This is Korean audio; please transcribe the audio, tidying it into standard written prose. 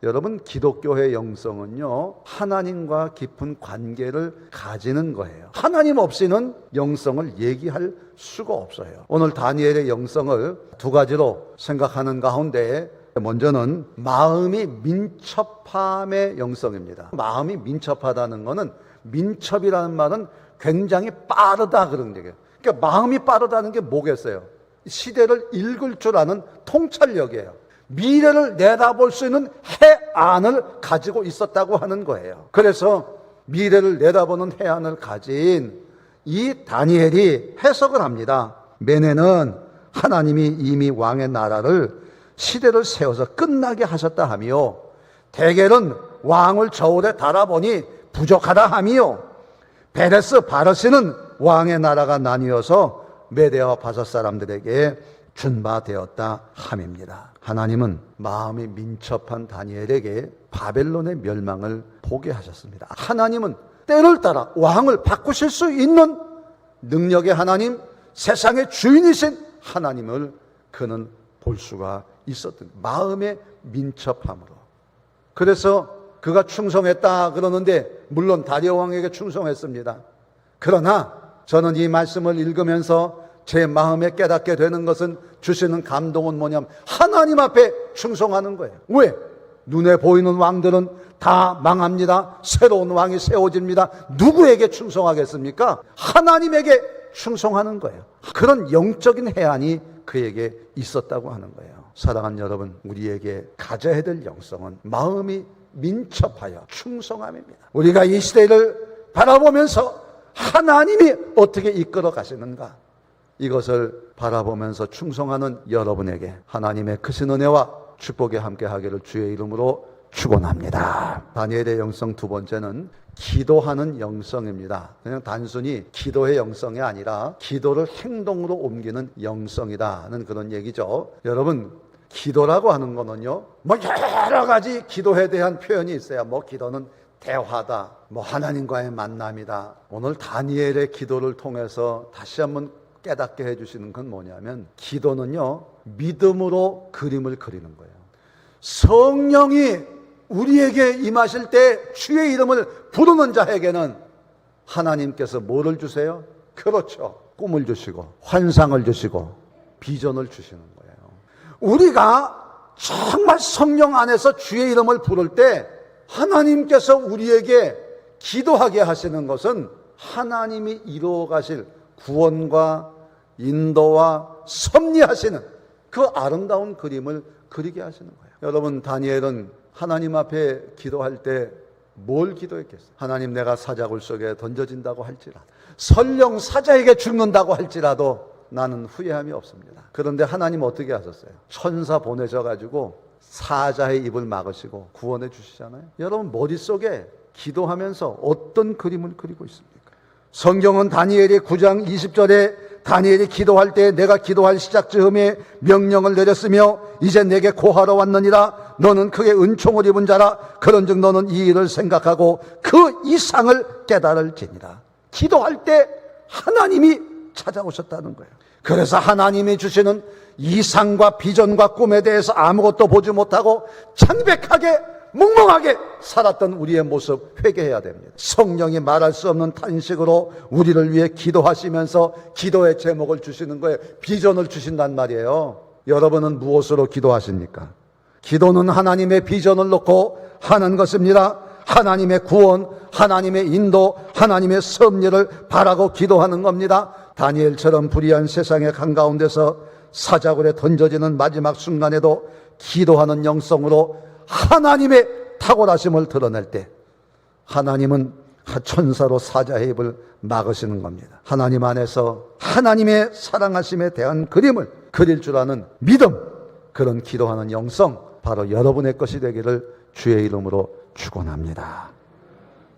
여러분, 기독교의 영성은요, 하나님과 깊은 관계를 가지는 거예요. 하나님 없이는 영성을 얘기할 수가 없어요. 오늘 다니엘의 영성을 두 가지로 생각하는 가운데, 먼저는 마음이 민첩함의 영성입니다. 마음이 민첩하다는 것은, 민첩이라는 말은 굉장히 빠르다 그런 얘기예요. 그러니까 마음이 빠르다는 게 뭐겠어요? 시대를 읽을 줄 아는 통찰력이에요. 미래를 내다볼 수 있는 해안을 가지고 있었다고 하는 거예요. 그래서 미래를 내다보는 해안을 가진 이 다니엘이 해석을 합니다. 매네는 하나님이 이미 왕의 나라를 시대를 세워서 끝나게 하셨다 하며, 대겔은 왕을 저울에 달아보니 부족하다 하며, 베레스 바르시는 왕의 나라가 나뉘어서 메대와 바사 사람들에게 준바되었다 함입니다. 하나님은 마음이 민첩한 다니엘에게 바벨론의 멸망을 보게 하셨습니다. 하나님은 때를 따라 왕을 바꾸실 수 있는 능력의 하나님, 세상의 주인이신 하나님을 그는 볼 수가 있었던 마음의 민첩함으로. 그래서 그가 충성했다 그러는데, 물론 다리오 왕에게 충성했습니다. 그러나 저는 이 말씀을 읽으면서 제 마음에 깨닫게 되는 것은, 주시는 감동은 뭐냐면 하나님 앞에 충성하는 거예요. 왜? 눈에 보이는 왕들은 다 망합니다. 새로운 왕이 세워집니다. 누구에게 충성하겠습니까? 하나님에게 충성하는 거예요. 그런 영적인 해안이 그에게 있었다고 하는 거예요. 사랑하는 여러분, 우리에게 가져야 될 영성은 마음이 민첩하여 충성함입니다. 우리가 이 시대를 바라보면서 하나님이 어떻게 이끌어 가시는가, 이것을 바라보면서 충성하는 여러분에게 하나님의 크신 은혜와 축복이 함께하기를 주의 이름으로 축원합니다. 다니엘의 영성 두 번째는 기도하는 영성입니다. 그냥 단순히 기도의 영성이 아니라 기도를 행동으로 옮기는 영성이라는 그런 얘기죠. 여러분, 기도라고 하는 거는요, 여러 가지 기도에 대한 표현이 있어요. 기도는 대화다, 하나님과의 만남이다. 오늘 다니엘의 기도를 통해서 다시 한번 깨닫게 해주시는 건 뭐냐면, 기도는요, 믿음으로 그림을 그리는 거예요. 성령이 우리에게 임하실 때 주의 이름을 부르는 자에게는 하나님께서 뭐를 주세요? 그렇죠, 꿈을 주시고 환상을 주시고 비전을 주시는 거예요. 우리가 정말 성령 안에서 주의 이름을 부를 때 하나님께서 우리에게 기도하게 하시는 것은 하나님이 이루어 가실 구원과 인도와 섭리하시는 그 아름다운 그림을 그리게 하시는 거예요. 여러분, 다니엘은 하나님 앞에 기도할 때 뭘 기도했겠어요? 하나님, 내가 사자굴 속에 던져진다고 할지라도, 설령 사자에게 죽는다고 할지라도 나는 후회함이 없습니다. 그런데 하나님 어떻게 하셨어요? 천사 보내셔가지고 사자의 입을 막으시고 구원해 주시잖아요. 여러분, 머릿속에 기도하면서 어떤 그림을 그리고 있습니까? 성경은 다니엘이 9장 20절에 다니엘이 기도할 때 내가 기도할 시작 즈음에 명령을 내렸으며 이제 내게 고하러 왔느니라. 너는 크게 은총을 입은 자라. 그런즉 너는 이 일을 생각하고 그 이상을 깨달을지니라. 기도할 때 하나님이 찾아오셨다는 거예요. 그래서 하나님이 주시는 이상과 비전과 꿈에 대해서 아무것도 보지 못하고 창백하게 멍멍하게 살았던 우리의 모습 회개해야 됩니다. 성령이 말할 수 없는 탄식으로 우리를 위해 기도하시면서 기도의 제목을 주시는 거예요. 비전을 주신단 말이에요. 여러분은 무엇으로 기도하십니까? 기도는 하나님의 비전을 놓고 하는 것입니다. 하나님의 구원, 하나님의 인도, 하나님의 섭리를 바라고 기도하는 겁니다. 다니엘처럼 불의한 세상의 한가운데서 사자굴에 던져지는 마지막 순간에도 기도하는 영성으로 하나님의 탁월하심을 드러낼 때 하나님은 천사로 사자의 입을 막으시는 겁니다. 하나님 안에서 하나님의 사랑하심에 대한 그림을 그릴 줄 아는 믿음, 그런 기도하는 영성, 바로 여러분의 것이 되기를 주의 이름으로 축원합니다.